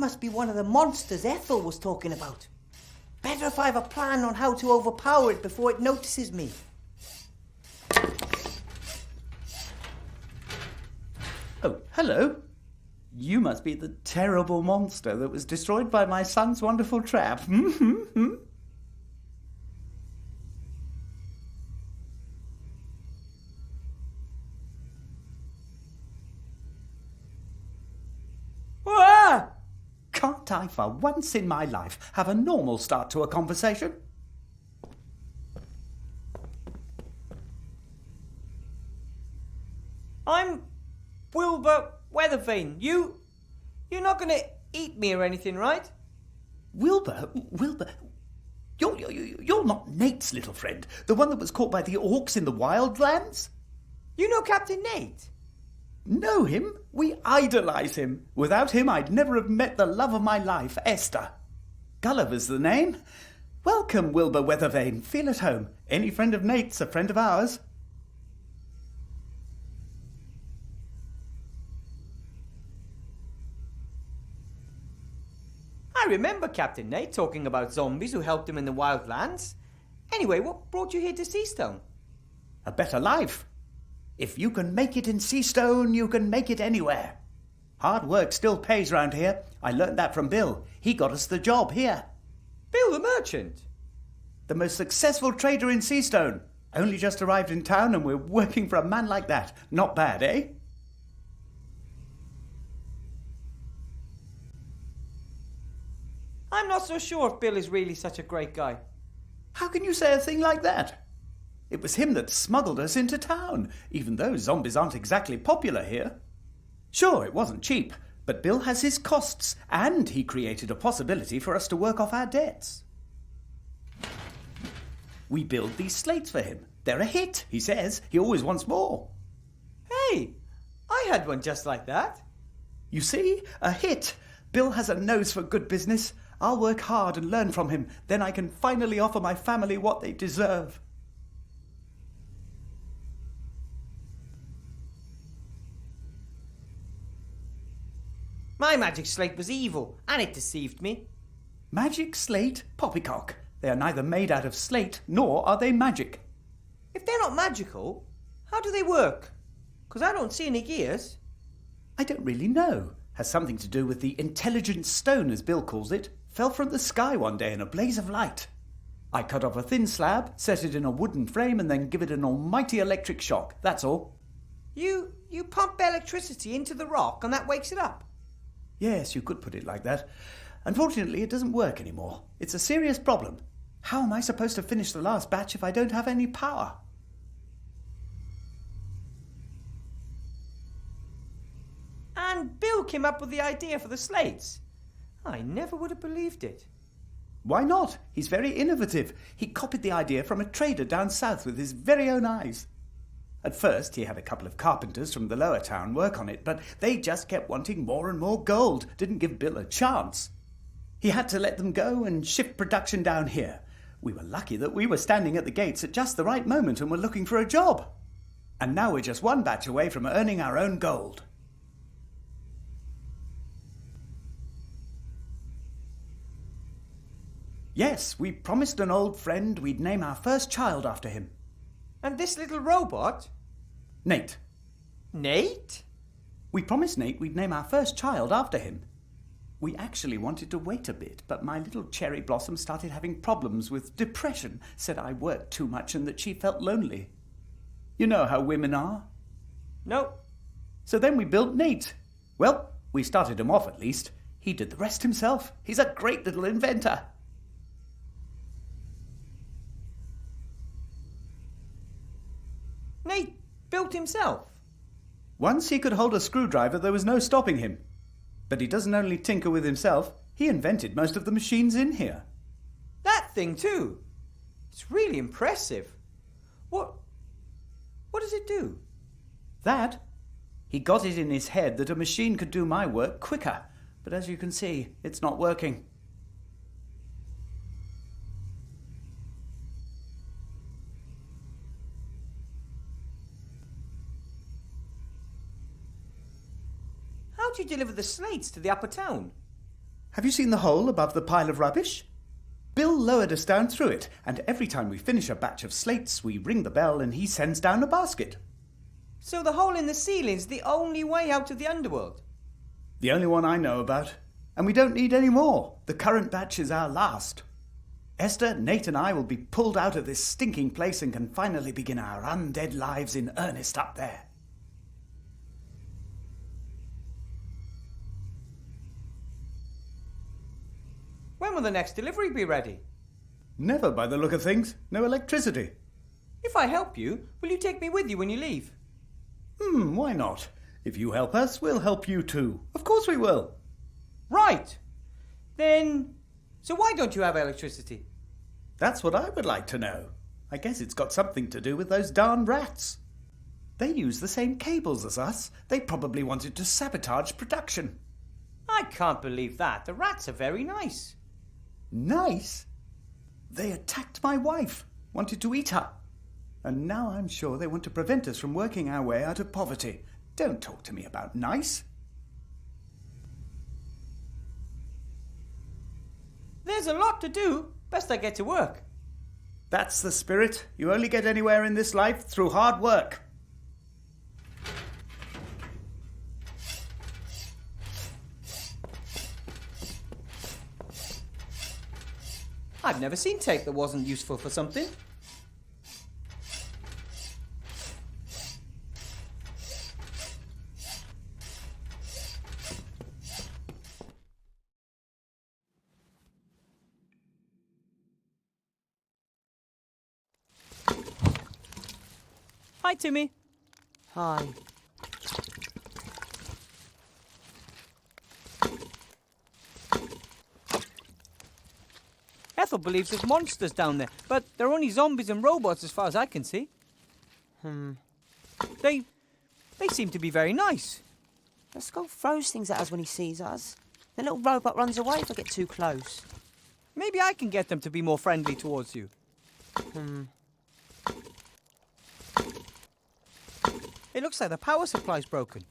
must be one of the monsters Ethel was talking about. Better if I have a plan on how to overpower it before it notices me. Oh, hello. You must be the terrible monster that was destroyed by my son's wonderful trap. Ah! Can't I, for once in my life, have a normal start to a conversation? I'm Wilbur Weathervane. You're not going to eat me or anything, right? Wilbur? You're not Nate's little friend, the one that was caught by the orcs in the wildlands? You know Captain Nate? Know him? We idolise him. Without him, I'd never have met the love of my life, Esther. Gulliver's the name. Welcome, Wilbur Weathervane. Feel at home. Any friend of Nate's a friend of ours. I remember Captain Nate talking about zombies who helped him in the wildlands. Anyway, what brought you here to Seastone? A better life. If you can make it in Seastone, you can make it anywhere. Hard work still pays round here. I learnt that from Bill. He got us the job here. Bill the merchant? The most successful trader in Seastone. Only just arrived in town and we're working for a man like that. Not bad, eh? I'm not so sure if Bill is really such a great guy. How can you say a thing like that? It was him that smuggled us into town, even though zombies aren't exactly popular here. Sure, it wasn't cheap, but Bill has his costs, and he created a possibility for us to work off our debts. We build these slates for him. They're a hit, he says. He always wants more. Hey, I had one just like that. You see? A hit. Bill has a nose for good business. I'll work hard and learn from him. Then I can finally offer my family what they deserve. My magic slate was evil, and it deceived me. Magic slate? Poppycock. They are neither made out of slate, nor are they magic. If they're not magical, how do they work? 'Cause I don't see any gears. I don't really know. Has something to do with the intelligent stone, as Bill calls it. Fell from the sky one day in a blaze of light. I cut off a thin slab, set it in a wooden frame, and then give it an almighty electric shock. That's all. You pump electricity into the rock and that wakes it up? Yes, you could put it like that. Unfortunately, it doesn't work anymore. It's a serious problem. How am I supposed to finish the last batch if I don't have any power? And Bill came up with the idea for the slates. I never would have believed it. Why not? He's very innovative. He copied the idea from a trader down south with his very own eyes. At first, he had a couple of carpenters from the lower town work on it, but they just kept wanting more and more gold, didn't give Bill a chance. He had to let them go and shift production down here. We were lucky that we were standing at the gates at just the right moment and were looking for a job. And now we're just one batch away from earning our own gold. Yes, we promised an old friend we'd name our first child after him. And this little robot? Nate. Nate? We promised Nate we'd name our first child after him. We actually wanted to wait a bit, but my little cherry blossom started having problems with depression, said I worked too much and that she felt lonely. You know how women are. No. So then we built Nate. Well, we started him off at least. He did the rest himself. He's a great little inventor. Nate built himself? Once he could hold a screwdriver, there was no stopping him. But he doesn't only tinker with himself, he invented most of the machines in here. That thing too? It's really impressive. What does it do? That? He got it in his head that a machine could do my work quicker. But as you can see, it's not working. How do you deliver the slates to the upper town? Have you seen the hole above the pile of rubbish? Bill lowered us down through it, and every time we finish a batch of slates, we ring the bell and he sends down a basket. So the hole in the ceiling's the only way out of the underworld? The only one I know about. And we don't need any more. The current batch is our last. Esther, Nate and I will be pulled out of this stinking place and can finally begin our undead lives in earnest up there. When will the next delivery be ready? Never, by the look of things. No electricity. If I help you, will you take me with you when you leave? Why not? If you help us, we'll help you too. Of course we will. Right. Then, so why don't you have electricity? That's what I would like to know. I guess it's got something to do with those darn rats. They use the same cables as us. They probably wanted to sabotage production. I can't believe that. The rats are very nice. Nice? They attacked my wife, wanted to eat her. And now I'm sure they want to prevent us from working our way out of poverty. Don't talk to me about nice. There's a lot to do. Best I get to work. That's the spirit. You only get anywhere in this life through hard work. I've never seen tape that wasn't useful for something. Hi, Timmy. Hi. Ethel believes there's monsters down there, but they're only zombies and robots as far as I can see. They seem to be very nice. The skull throws things at us when he sees us. The little robot runs away if I get too close. Maybe I can get them to be more friendly towards you. It looks like the power supply's broken.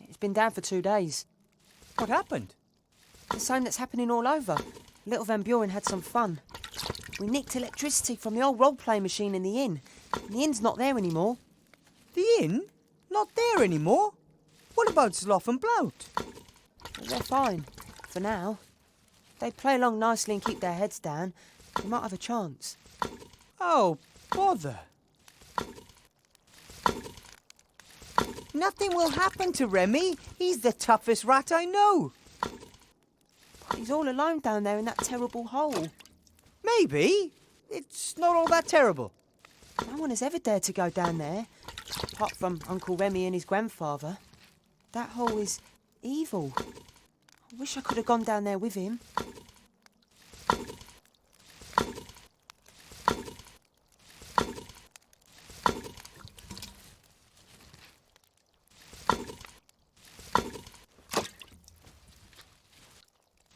It's been down for 2 days. What happened? The same that's happening all over. Little Van Buren had some fun. We nicked electricity from the old role-play machine in the inn. And the inn's not there anymore. The inn? Not there anymore? What about Sloth and Blout? But they're fine, for now. If they play along nicely and keep their heads down, we might have a chance. Oh, bother. Nothing will happen to Remy. He's the toughest rat I know. But he's all alone down there in that terrible hole. Maybe. It's not all that terrible. No one has ever dared to go down there, apart from Uncle Remy and his grandfather. That hole is evil. I wish I could have gone down there with him.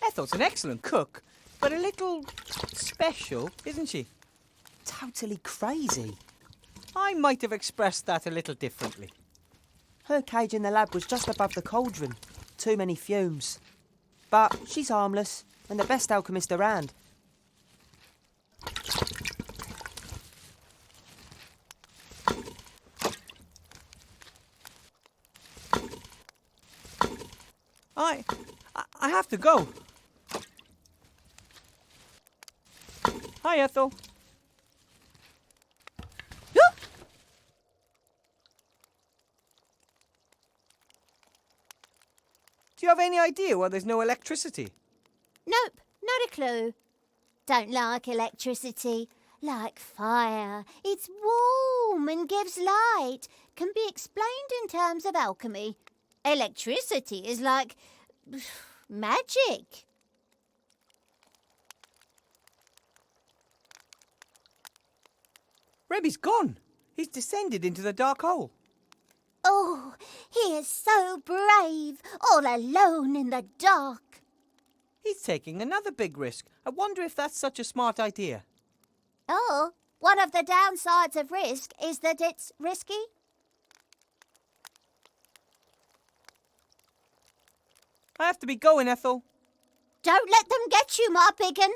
Ethel's an excellent cook, but a little special, isn't she? Totally crazy. I might have expressed that a little differently. Her cage in the lab was just above the cauldron. Too many fumes. But she's harmless and the best alchemist around. I have to go. Hi, Ethel. Do you have any idea why there's no electricity? Nope, not a clue. Don't like electricity. Like fire. It's warm and gives light. Can be explained in terms of alchemy. Electricity is like magic. Remy's gone. He's descended into the dark hole. Oh, he is so brave, all alone in the dark. He's taking another big risk. I wonder if that's such a smart idea. Oh, one of the downsides of risk is that it's risky. I have to be going, Ethel. Don't let them get you, my biggin.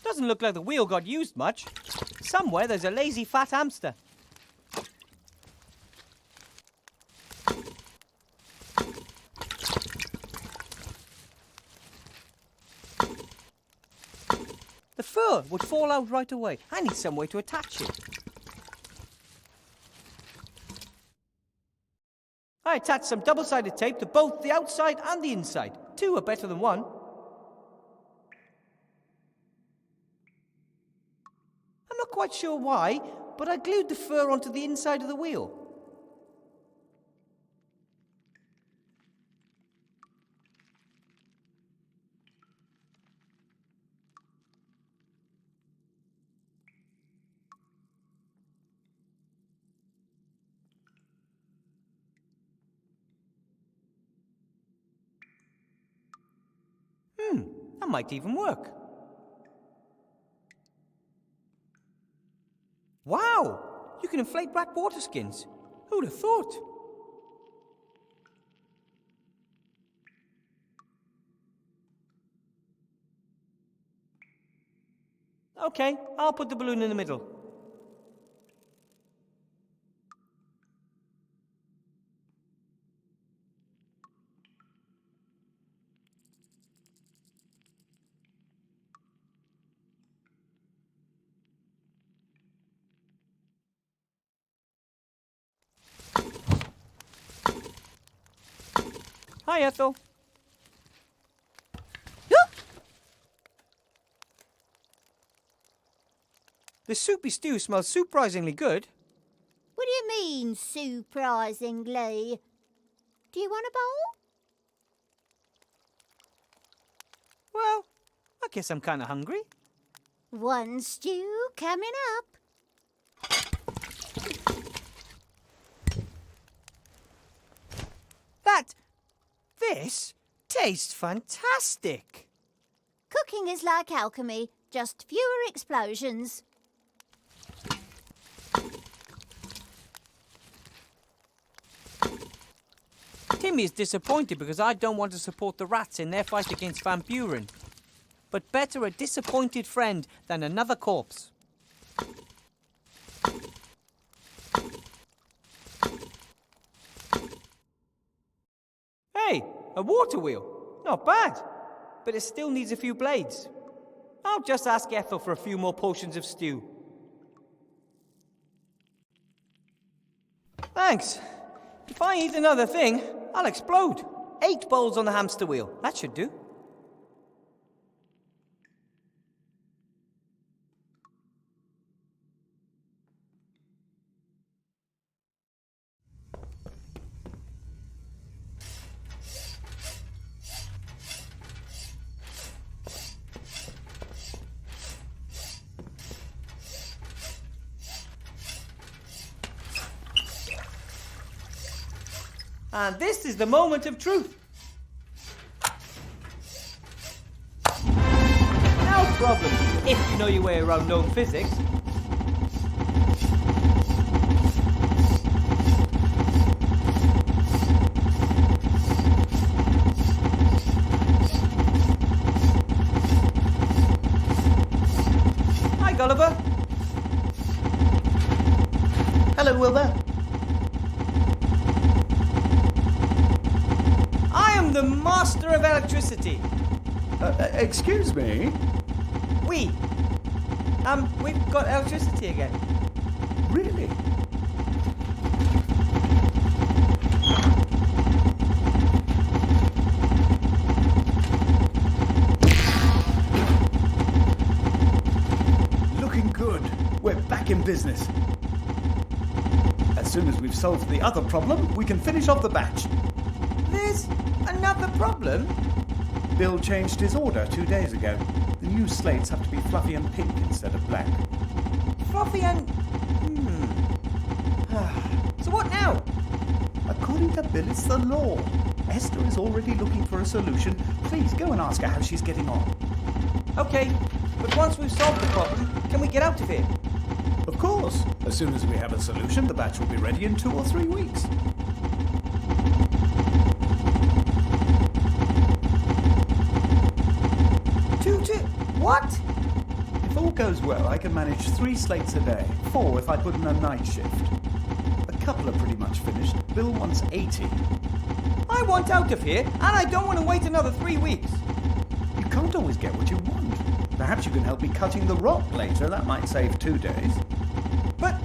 Doesn't look like the wheel got used much. Somewhere there's a lazy fat hamster. The fur would fall out right away. I need some way to attach it. I attached some double-sided tape to both the outside and the inside. 2 are better than 1. I'm not quite sure why, but I glued the fur onto the inside of the wheel. That might even work. Wow! You can inflate rat water skins. Who'd have thought? Okay, I'll put the balloon in the middle. Hi, Ethel. The soupy stew smells surprisingly good. What do you mean, surprisingly? Do you want a bowl? Well, I guess I'm kind of hungry. One stew coming up. This tastes fantastic. Cooking is like alchemy, just fewer explosions. Timmy is disappointed because I don't want to support the rats in their fight against Van Buren. But better a disappointed friend than another corpse. Hey, a water wheel. Not bad. But it still needs a few blades. I'll just ask Ethel for a few more potions of stew. Thanks. If I eat another thing, I'll explode. 8 bowls on the hamster wheel. That should do. And this is the moment of truth. No problem, if you know your way around known physics. Hi, Gulliver. Hello, Wilbur. The master of electricity. Excuse me? We've got electricity again. Really? Looking good. We're back in business. As soon as we've solved the other problem, we can finish off the batch. There's another problem? Bill changed his order 2 days ago. The new slates have to be fluffy and pink instead of black. Fluffy and... So what now? According to Bill, it's the law. Esther is already looking for a solution. Please go and ask her how she's getting on. Okay, but once we've solved the problem, can we get out of here? Of course. As soon as we have a solution, the batch will be ready in 2 or 3 weeks. What? If all goes well, I can manage 3 slates a day. 4 if I put in a night shift. A couple are pretty much finished. Bill wants 80. I want out of here, and I don't want to wait another 3 weeks. You can't always get what you want. Perhaps you can help me cutting the rock later. That might save 2 days. But,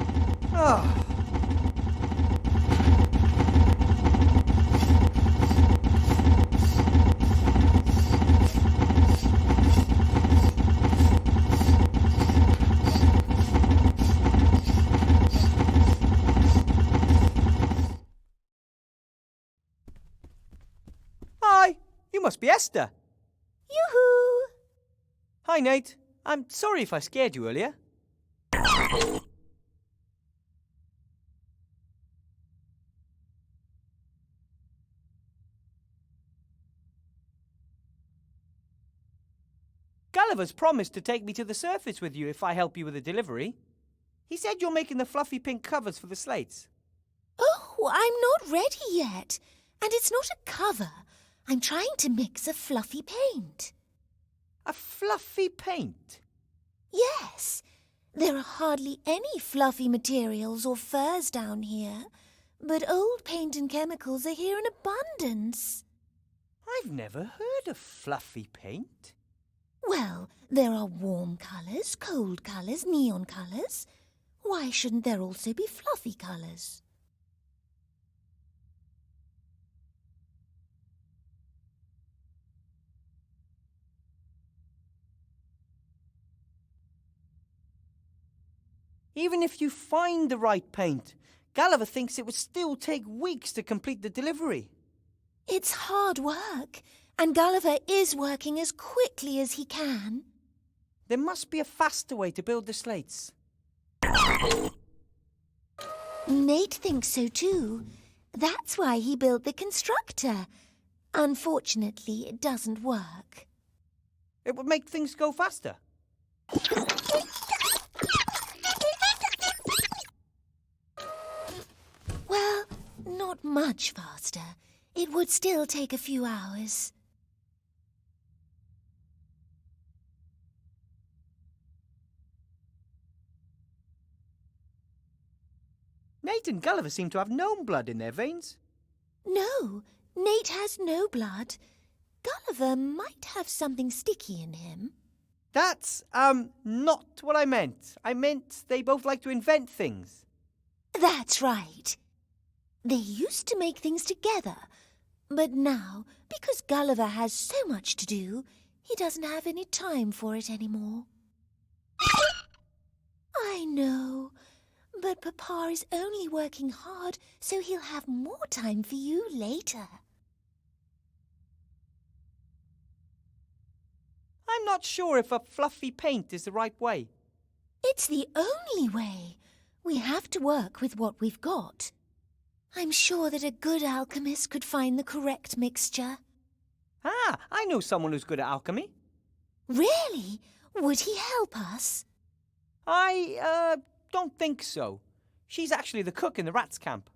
ah. Hi, you must be Esther. Yoo-hoo! Hi, Nate. I'm sorry if I scared you earlier. Gulliver's promised to take me to the surface with you if I help you with the delivery. He said you're making the fluffy pink covers for the slates. Oh, I'm not ready yet. And it's not a cover. I'm trying to mix a fluffy paint. A fluffy paint? Yes. There are hardly any fluffy materials or furs down here. But old paint and chemicals are here in abundance. I've never heard of fluffy paint. Well, there are warm colours, cold colours, neon colours. Why shouldn't there also be fluffy colours? Even if you find the right paint, Gulliver thinks it would still take weeks to complete the delivery. It's hard work, and Gulliver is working as quickly as he can. There must be a faster way to build the slates. Nate thinks so too. That's why he built the constructor. Unfortunately, it doesn't work. It would make things go faster. Well, not much faster. It would still take a few hours. Nate and Gulliver seem to have gnome blood in their veins. No, Nate has no blood. Gulliver might have something sticky in him. That's, not what I meant. I meant they both like to invent things. That's right. They used to make things together, but now, because Gulliver has so much to do, he doesn't have any time for it anymore. I know, but Papa is only working hard, so he'll have more time for you later. I'm not sure if a fluffy paint is the right way. It's the only way. We have to work with what we've got. I'm sure that a good alchemist could find the correct mixture. Ah, I know someone who's good at alchemy. Really? Would he help us? I don't think so. She's actually the cook in the rats' camp.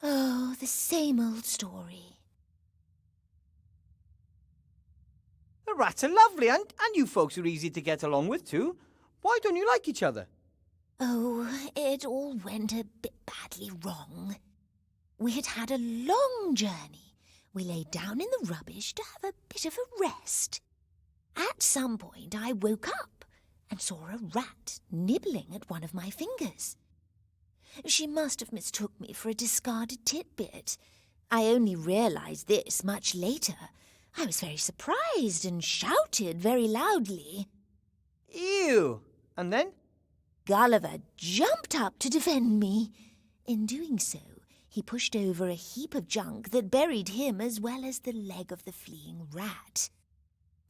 Oh, the same old story. The rats are lovely, and you folks are easy to get along with, too. Why don't you like each other? Oh, it all went a bit badly wrong. We had had a long journey. We lay down in the rubbish to have a bit of a rest. At some point, I woke up and saw a rat nibbling at one of my fingers. She must have mistook me for a discarded titbit. I only realised this much later. I was very surprised and shouted very loudly. Ew! And then? Gulliver jumped up to defend me. In doing so, he pushed over a heap of junk that buried him as well as the leg of the fleeing rat.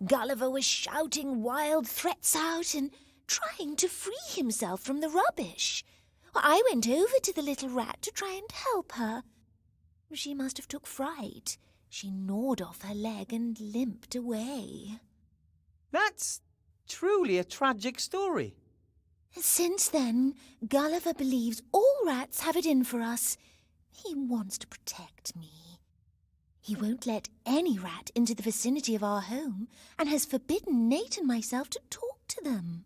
Gulliver was shouting wild threats out and trying to free himself from the rubbish. I went over to the little rat to try and help her. She must have took fright. She gnawed off her leg and limped away. That's truly a tragic story. Since then, Gulliver believes all rats have it in for us. He wants to protect me. He won't let any rat into the vicinity of our home and has forbidden Nate and myself to talk to them.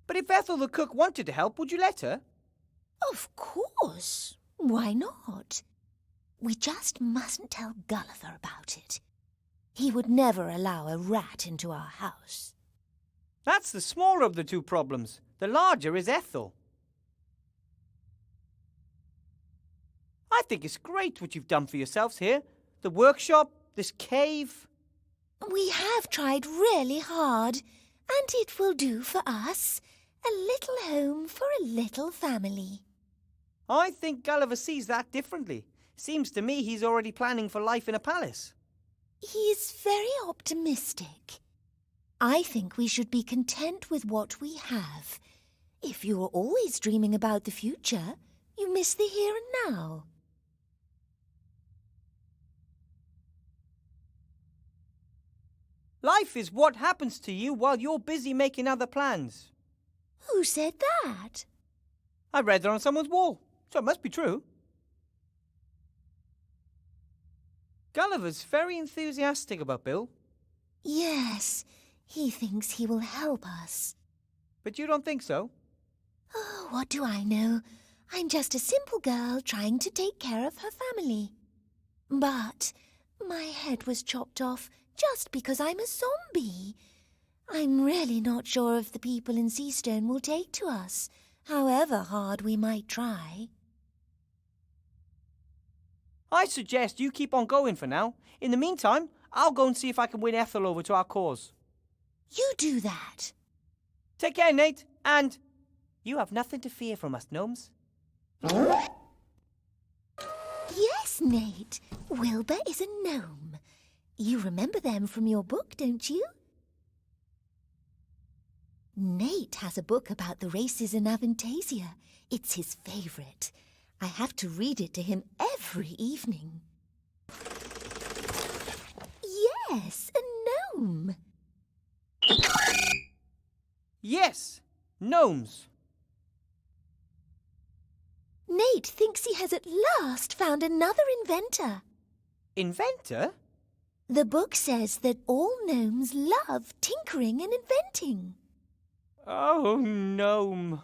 But if Ethel the cook wanted to help, would you let her? Of course. Why not? We just mustn't tell Gulliver about it. He would never allow a rat into our house. That's the smaller of the two problems. The larger is Ethel. I think it's great what you've done for yourselves here. The workshop, this cave. We have tried really hard, and it will do for us. A little home for a little family. I think Gulliver sees that differently. Seems to me he's already planning for life in a palace. He's very optimistic. I think we should be content with what we have. If you're always dreaming about the future, you miss the here and now. Life is what happens to you while you're busy making other plans. Who said that? I read it on someone's wall, so it must be true. Gulliver's very enthusiastic about Bill. Yes, he thinks he will help us. But you don't think so? Oh, what do I know? I'm just a simple girl trying to take care of her family. But my head was chopped off just because I'm a zombie. I'm really not sure if the people in Seastone will take to us, however hard we might try. I suggest you keep on going for now. In the meantime, I'll go and see if I can win Ethel over to our cause. You do that. Take care, Nate, and you have nothing to fear from us gnomes. Yes, Nate. Wilbur is a gnome. You remember them from your book, don't you? Nate has a book about the races in Avantasia. It's his favourite. I have to read it to him every evening. Yes, a gnome. Yes, gnomes. Nate thinks he has at last found another inventor. Inventor? The book says that all gnomes love tinkering and inventing. Oh, gnome.